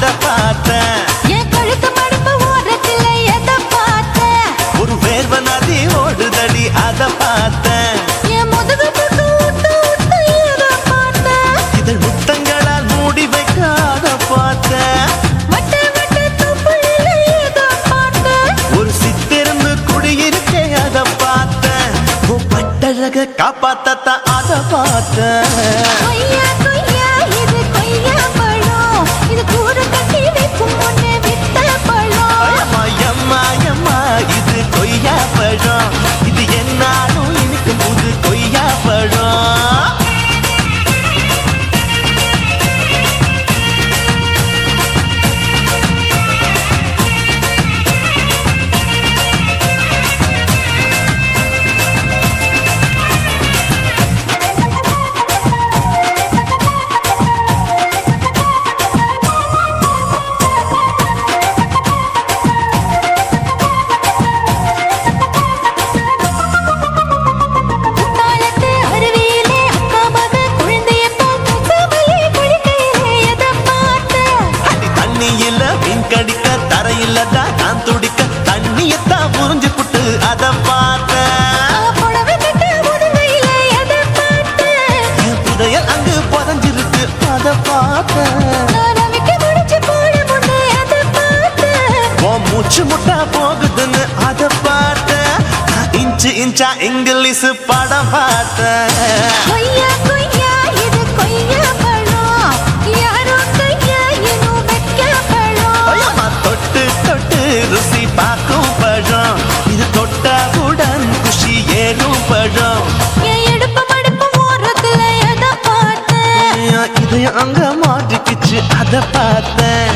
அத பார்த்தேன். என் கழுத்து மடுப்பு ஓரத்துல எதை பார்த்தேன்? ஒரு வேர்வ நதி ஓடுதடி அத பார்த்தேன். என் முதுகு புட்டு விட்டு விட்டு எதை பார்த்தேன்? இதழ் முத்தங்களால் மூடி வைக்க அத பார்த்தேன். வட்ட வட்ட தொப்புளில எதை பார்த்தேன்? ஒரு சித்திரந்து குடியிருக்கே அத பார்த்தேன். உன் பட்டழக காப்பாத்தத்தான் அத பார்த்தேன். கொய்யா கொய்யா இது கொய்யா பழம், இது கூறு கட்டி வைக்கும் முன்னே வித்த பழம். அம்மா அம்மா அம்மா இது கொய்யா பழம். இது என்னாலும் இனிக்கும் புது கொய்யா பழம். குத்தாலத்து அருவியிலே அக்கா மக குழந்தைய போல் தூக்கமல்லி குளிக்கையிலே எதை பார்த்தேன்? அடி தண்ணியில மீன் கடிக்க தரையில தான் நான் துடிக்க தண்ணியத்தான் புரிஞ்சு புட்டு அத பார்த்தேன். புடவை கட்ட முதுகையில எதை பார்த்தேன்? என் புதையல் அங்கு புதஞ்சிருக்கு அத பார்த்தேன். நான் அவிக்க முடிச்சு போட முன்னே எதை பார்த்தேன்? உன் மூச்சு முட்டா போகுதுன்னு அத பார்த்தேன். இன்ச்சு இன்ச்சா இங்கிலீஷ் படம் பார்த்தேன். கொய்யா கொய்யா இது கொய்யா பழம், யாரோ கையா இன்னும் வைக்க பழம். ஐயம்மா தொட்டு தொட்டு ருசி பார்க்கும் பழம். இது தொட்டவுடன் குஷி ஏறும் பழம். என் இடுப்பு மடுப்பு ஓரத்துல எதை பார்த்தேன்? இதயம் அங்க மாட்டிக்கிச்சு அத பார்த்தேன்.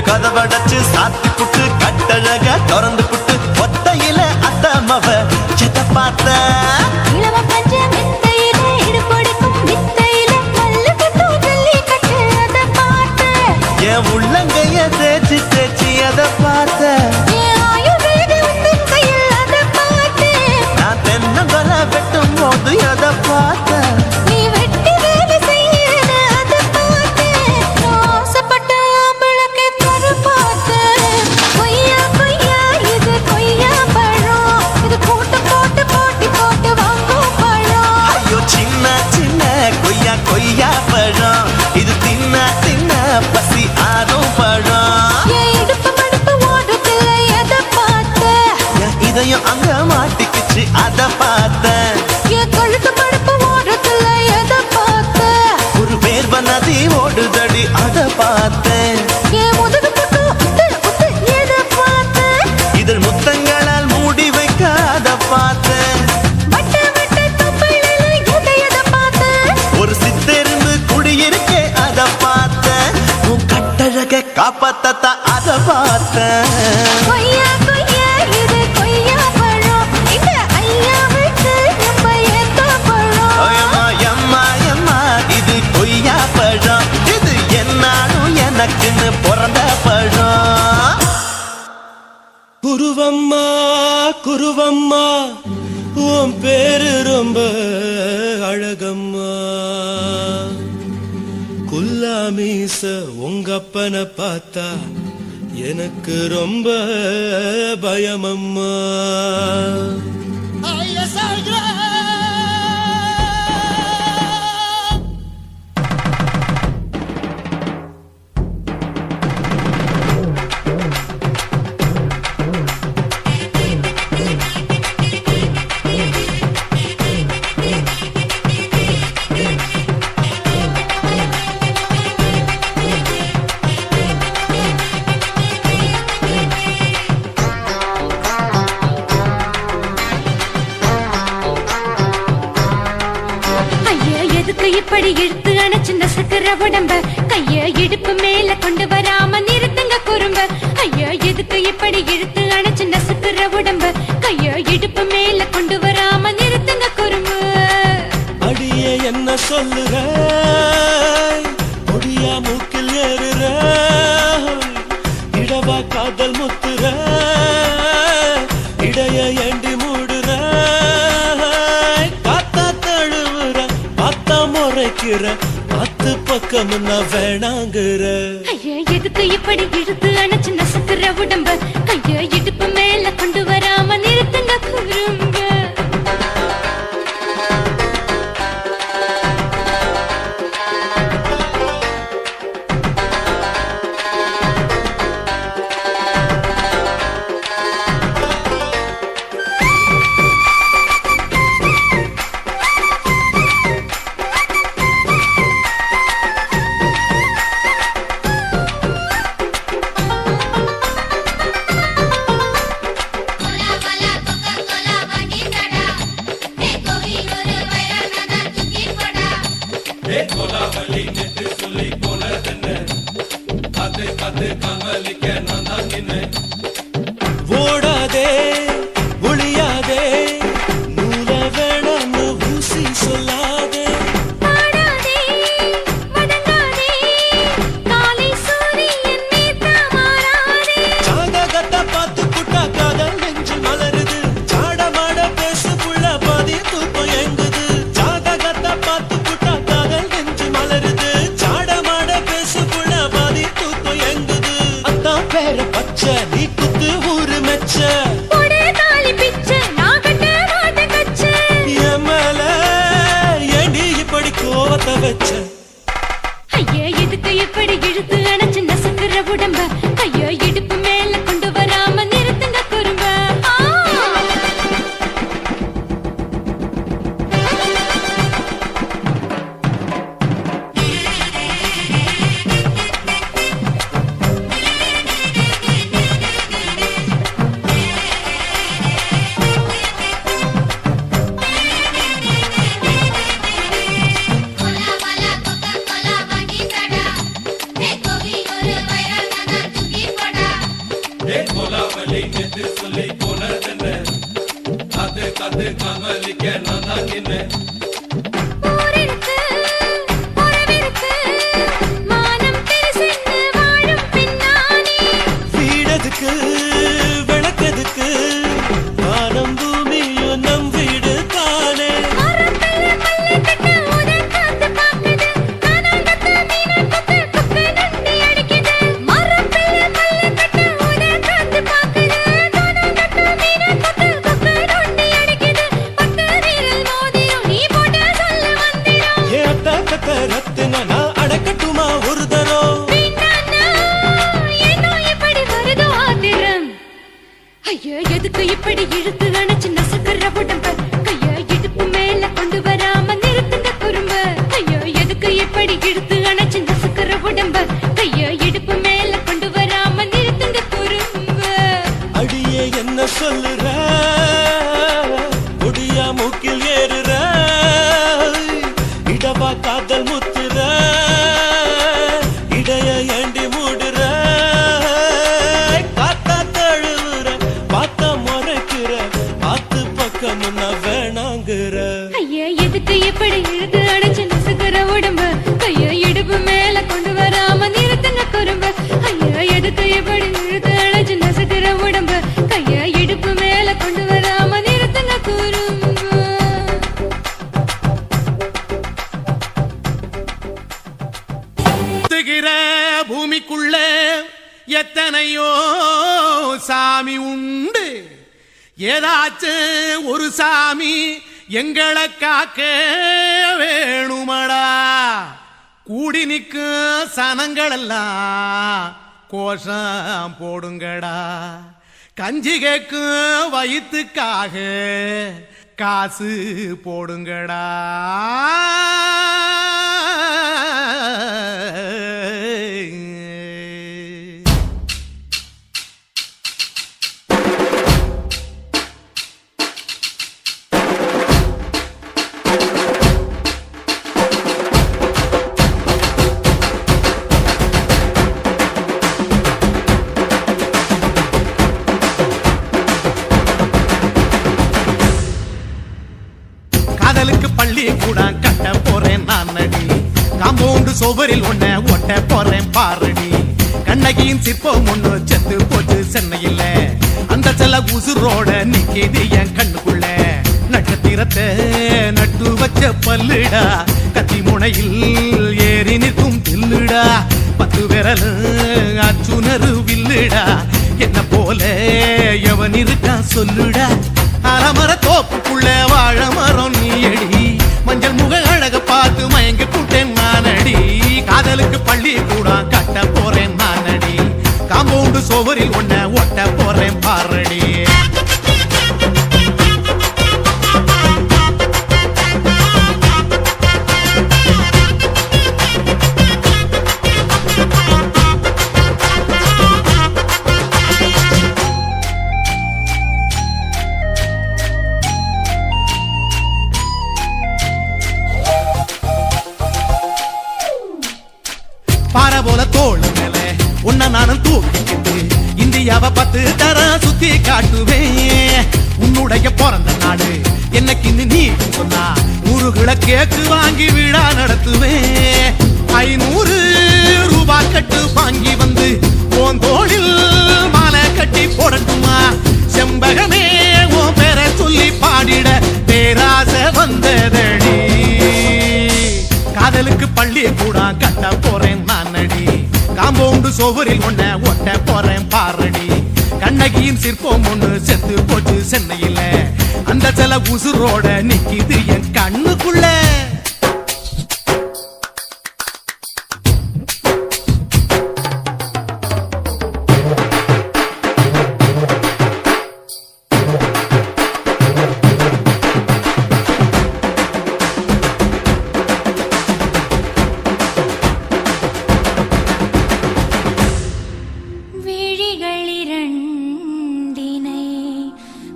கதவடைச்சு சாத்தி புட்டு கட்டழக திறந்து புட்டு ஒத்தையில அத்தமவ செத்த பார்த்த. இளவ பஞ்ச மெத்தையில இடுப்பொடிக்கும் வித்தையில மல்லு கட்டும் ஜல்லிக்கட்டு அதை பார்த்தேன். என் உள்ளங்கைய தேய்ச்சி தேய்ச்சி அத பார்த்த. என் ஆயுர்வேத உந்தன் கையில் அதை பார்த்தேன். நான் தென்னங்கொலை வெட்டும் போது அத பார்த்த. நீ வெட்டி வேலை செய்யறது அதை பார்த்தேன். நான் ஆசைப்பட்ட ஆம்பளுக்கு தர பார்த்தேன். கொய்யா கொய்யா இது கொய்யா பழம், இது கூட்டு போட்டு போட்டி போட்டு வாங்கும் பழம். ஐயோ சின்ன சின்ன கொய்யா கொய்யா பழம். இது தின்ன தின்ன பசி ஆறும் பழம். என் இடுப்பு மடுப்பு ஓரத்துல எதை பார்த்தேன்? என் இதயம் அங்க மாட்டிக்கிச்சு அத பார்த்தேன். என் கழுத்து மடுப்பு ஓரத்துல எதை பார்த்தேன்? ஒரு வேர்வ நதி ஓடுதடி அத பார்த்தேன். என் முதுகு புட்டு உத்து உத்து எதை பார்த்தேன்? இதழ் முத்தங்களால் மூடி வைக்க அத பார்த்தேன். வட்ட வட்ட தொப்புளில எதை பார்த்தேன்? ஒரு சித்தெரும்பு குடியிருக்கே அத பார்த்தேன். உன் கட்டழக காப்பாத்தத்தான் அத பார்த்தேன். கொய்யா கொய்யா இது கொய்யா பழம், இந்த ஐயாவுக்கு நம்ம ஏத்த பழம். அம்மா அம்மா அம்மா இது கொய்யா பழம். இது என்னாலும் எனக்குன்னு பிறந்த பழம். குருவம்மா குருவம்மா உன் பேரு ரொம்ப அழகம்மா. குல்லாமீச உங்க அப்பனை பார்த்தா எனக்கு ரொம்ப பயமம்மா. இப்படி இழுத்து அணைச்சு நசுக்கிற உடம்ப கைய இடுப்பு மேல கொண்டு வராம நிறுத்துங்க குறும்ப ஐயா எதுக்கு இப்படி இழுத்து அணைச்சு நசுக்கிற உடம்ப கைய இடுப்பு மேல கொண்டு வராம நிறுத்துங்க குறும்பு அடியே என்ன சொல்லுற முடியா மூக்கில் ஏறுற இடவா காதல் முத்துற இடைய ஏண்டி மூடுற காத்தா தழுவுற பார்த்தா முறைக்கிற பத்து பக்கம் நான் வேணாங்குற ஐயா எதுக்கு இப்படி இழுத்து அணைச்சு நசுக்கிற உடம்ப கைய இடுப்பு மேல கொண்டு வராம நிறுத்துங்க குறும்ப ஓடாதே ஒளியாதே நூல வேணான்னு ஊசி சொல்லாதே பாடாதே வதங்காதே காலை சூரியன் நீத்தா மாறாதே ஜாதகத்தை பார்த்து புட்டா காதல் நெஞ்சு மலருது சாடமாட பேசு புள்ள பாதி தூக்கம் எங்குது ஜாதகத்தை பார்த்து புட்டா காதல் நெஞ்சு மலருது சாடமாட பேசு புள்ள பாதி தூக்கம் எங்குது அத்தான் பேர பச்சை நீ குத்து ஊரு மெச்ச போடே தாலி பிச்சை நான் கட்ட மாட்ட கச்சை என் மேல ஏண்டி இப்படி கோவத்தை வச்ச ஐயா எதுக்கு இப்படி இழுத்து அணைச்சு நசுக்கிற உடம்ப கைய இடுப்பு மேல கொண்டு வராம நிறுத்துங்க குறும்ப ஊரிருக்கு உறவிருக்கு மானம் பெருசென்னு வாழும் பின்னானே வீடதுக்கு விளக்கதுக்கு வானம் பூமியும் நம் வீடு தானே மரத்துல மல்லு கட்டு உதன் காத்து பாக்குது கானாங்கத்து மீனாங்கத்து குக்கு நண்டி அடிக்குது மரத்துல மல்லு கட்டு உதன் காத்து பாக்குது கானாங்கத்து மீனாங்கத்து குக்கு நண்டி அடிக்குது பத்து வீரல் மோதிரம் நீ போட்ட சொல்ல வந்திரும் ஏத்த கத்த ரத்தின நான் அடக்கட்டுமா ஒரு தரம் வீணானா ஏனோ இப்படி வருதோ ஆத்திரம் ஐயோ எதுக்கு இப்படி இழுத்து அணைச்சு நசுக்கிற உடம்ப கைய இடுப்பு மேல கொண்டு வராம நிறுத்துங்க குறும்ப ஐயோ எதுக்கு இப்படி இழுத்து அணைச்சு நசுக்கிற உடம்ப கைய இடுப்பு மேல கொண்டு வராம நிறுத்துங்க குறும்ப அடியே என்ன சொல்லுற முடியா மூக்கில் ஏறுற இடவா காதல் முத்துற இடைய ஏண்டி மூடுற காத்தா தழுவுற பார்த்தா முறைக்கிற ஆத்து பக்கம் நான் வேணாங்குற ஐயா எதுக்கு இப்படி இழுத்து அடைச்சு நசுக்கிற உடம்ப கைய இடுப்பு மேல கொண்டு வராம நிறுத்துங்க குறும்ப ஐயா எதுக்கு இப்படி இழுத்து அடைச்சு நசுக்கிற உடம்ப கைய இடுப்பு மேல கொண்டு வராம நிறுத்துங்க குறும்ப சுத்துகிற பூமிக்குள்ள எத்தனையோ சாமி உண்டு ஏதாச்சும் ஒரு சாமி எங்களை காக்க வேணுமடா கூடி நிற்கும் சனங்களெல்லாம் கோஷம் போடுங்கடா கஞ்சி கேக்கும் வயிற்றுக்காக காசு போடுங்கடா பள்ளி கூட கட்ட போறேன் நான் அடி காம்பவுண்டு சோபரில் ஒன்ன ஒட்ட போறேன் பாரடி கண்ணகியின் சிற்பம் ஒண்ணு செத்து போச்சு சென்னையில அந்த செல்ல உசுரோட நிக்கிது என் கண்ணுக்குள்ள நட்சத்திரத்தை நட்டு வச்ச பல்லுடா கத்தி முனையில் ஏறி நிற்கும் தில்லுடா 10 விரல் அச்சுணரு வில்லுடா என்ன போல எவன் இருக்கா சொல்லுடா அலமர தோப்புக்குள்ள வாழ மரம் நீ அடி மஞ்சள் முக அழக பார்த்து மயங்கி புட்டேன் நானடி காதலுக்கு பள்ளி கூட கட்ட போறேன் நானடி காம்பவுண்டு சோவரில் ஒன்ன ஒட்ட போறேன் பாரடி பார போல தோள் மேல உன்ன நானும் தூக்கிக்கிட்டு இந்தியாவை 10 தரம் சுத்தி காட்டுவேன் உன்னுடைய பிறந்த நாடு என்னைக்கு நீ சொன்னா 100 கிலோ கேக்கு வாங்கி விழா நடத்துவேன் 500 ரூபாய் கட்டு வாங்கி வந்து உன் தோளில் மாலை கட்டி போடட்டுமா செம்பகமே உன் பேரை சொல்லி பாடிட பேராசை வந்ததடி காதலுக்கு பள்ளி கூட கட்ட போறேன் நானடி காம்பவுண்டு சோவரில் ஒன்ன ஒட்ட போறேன் பாரடி கண்ணகியின் சிற்பம் ஒண்ணு செத்து போச்சு சென்னையில அந்த சில உசுரோட நிக்கிது என் கண்ணுக்குள்ள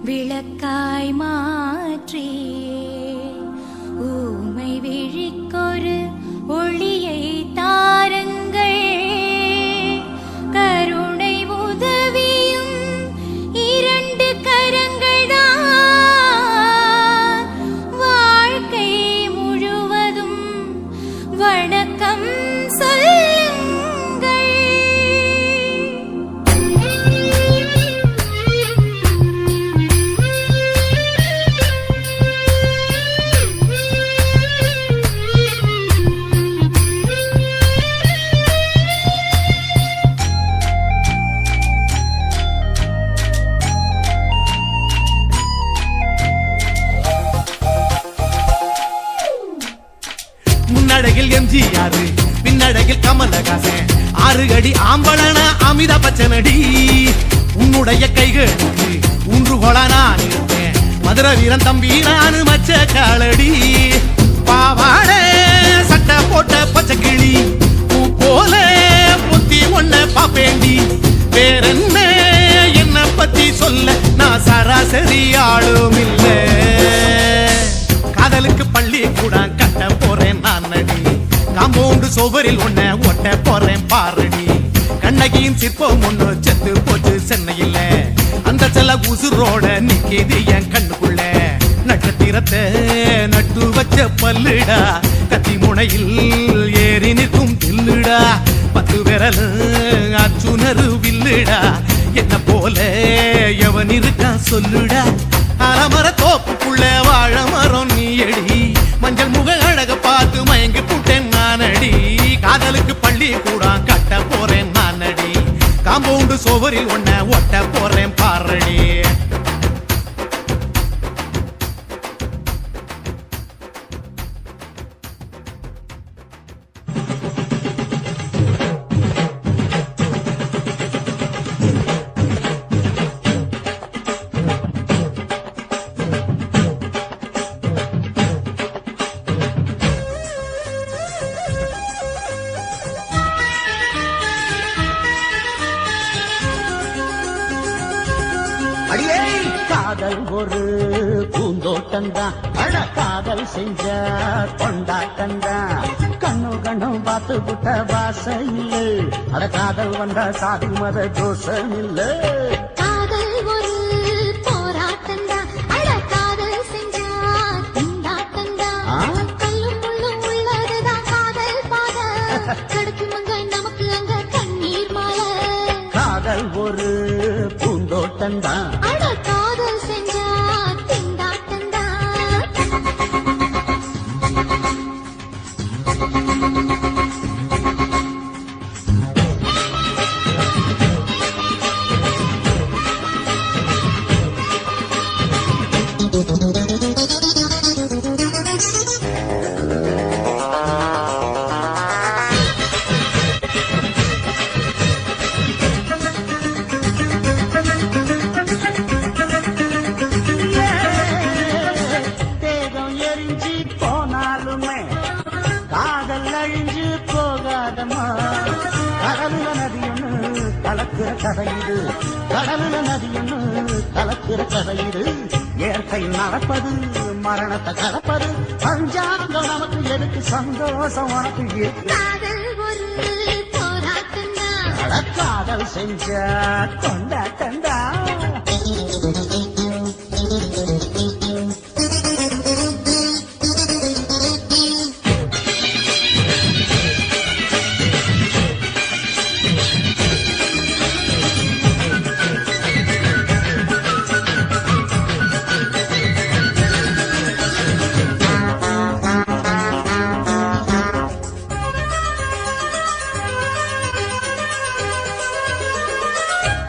விளக்காய் மாற்றி ஊமை விழிக்கொரு ஒளியை தாருங்கள் கருணை உதவியும் 2 கரங்கள் தான் வாழ்க்கை முழுவதும் வணக்கம் முன்னழகில் எம்ஜிஆர் பின்னழகில் கமலஹாசன் 6 அடி ஆம்பளன அமிதாப் பச்சனடி உன்னுடைய கைகளுக்கு ஊன்றுகோல நான் இருப்பேன் மதுரை வீரன் தம்பி நான் மச்ச காலடி பாவாட சட்டை போட்ட பச்சை கிளி பூ போல பொத்தி ஒன்ன பாப்பேண்டி வேறென்ன என்ன பத்தி சொல்ல நான் சராசரி ஆளும் இல்ல காதலுக்கு பள்ளி கூட கட்ட போறேன் நானடி காம்பவுண்டு சோவரில் ஒன்ன ஒட்ட போறேன் பாரடி கண்ணகியின் சிற்பம் ஒண்ணு செத்து போச்சு சென்னையில அந்த செல்ல உசுரோட நிக்கிது என் கண்ணுக்குள்ள நட்சத்திரத்தை நட்டு வச்ச பல்லுடா கத்தி முனையில் ஏறி நிற்கும் தில்லுடா 10 விரல் அச்சுணரு வில்லுடா என்ன போல எவன் இருக்கா சொல்லுடா அலமர தோப்புக்குள்ள வாழ மரம் நீ அடி மஞ்சள் முக அழக பார்த்து மயங்கி புட்டேன் நானடி காதலுக்கு பள்ளி கூட கட்ட போறேன் நானடி காம்பவுண்டு சோவரில் ஒன்ன ஒட்ட போறேன் பாரடி அடியே காதல் ஒரு பூந்தோட்டந்தான் அட காதல் செஞ்ச கொண்டாட்டந்தான் கண்ணு கண்ணும் பார்த்து புட்ட வாசம் இல்ல அட காதல் வந்தா சாதி மத தோஷம் இல்ல காதல் ஒரு போராட்டம்தான் அட காதல் செஞ்சா கொண்டாட்டம்தான் தான் அட காதல் செஞ்சா திண்டாட்டந்தா தேகம் எரிஞ்சு போனாலுமே காதல் அழிஞ்சு போகாதம்மா கடலுல நதியொன்னு கலக்கிற கதையிடு கடலுல நதியொன்னு கலக்கிற கதையிடு இயற்கை நடப்பது மரணத்தை கலப்பது பஞ்சாங்கம் நமக்கு எதுக்கு சந்தோஷம் உனக்கு இருக்கு காதல் ஒரு போராட்டந்தா அட காதல் செஞ்ச கொண்டாட்டந்தா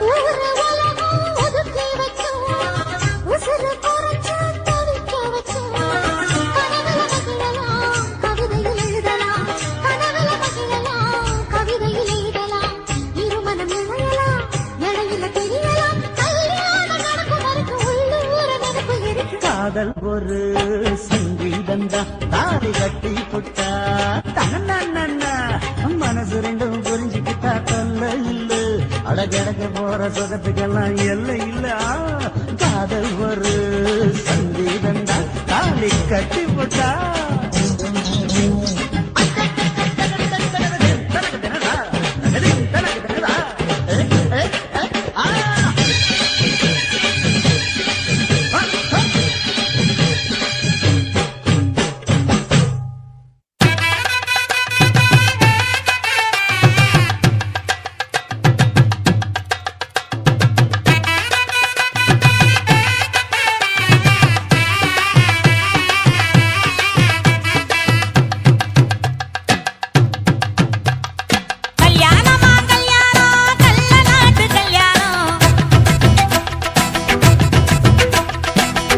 ஊரு உலகம் ஒதுக்கி வச்சோம் உசுறு குறைச்சு தவிக்க வச்சோம் கனவுல மகிழலாம் கவிதையில் எழுதலாம் கனவுல மகிழலாம் கவிதையில் எழுதலாம் இருமனம் இணையலாம் இடையில தெரியலாம் கல்யாணம் நடக்கும் வரைக்கும் உள்ளூர நினைப்பு இருக்கு காதல் ஒரு சங்கீதந்தா தாலி கட்டி புட்டா தன்னா மனசு ரெண்டும் புரிஞ்சுக்கிட்டா தொல்ல இல்ல அடகடக்க போற சுகத்துக்கெல்லாம் எல்லை இல்ல காதல் ஒரு சங்கீதந்தா தாலி கட்டி புட்டா கல்யாணமா கல்யாணம் கள்ள நாட்டு கல்யாணம்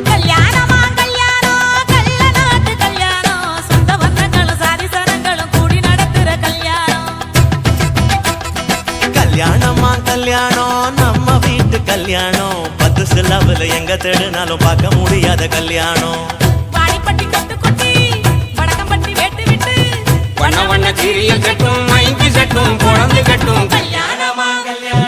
கல்யாணமா கல்யாணம் கள்ள நாட்டு கல்யாணம் சொந்த பந்தங்களும் சாதி சனங்களும் கூடி நடத்துற கல்யாணம் கல்யாணமா கல்யாணம் நம்ம வீட்டு கல்யாணம் 10 சிலவுல எங்க தேடினாலும் பார்க்க முடியாத கல்யாணம் வாடிப்பட்டி கொட்டு கொட்டி வடக்கம்பட்டி வெட்டு விட்டு வண்ண வண்ண சீரியல் கட்டும் மைக்கு சட்டும் குழந்தை கட்டும் கல்யாணமா கல்யாணம்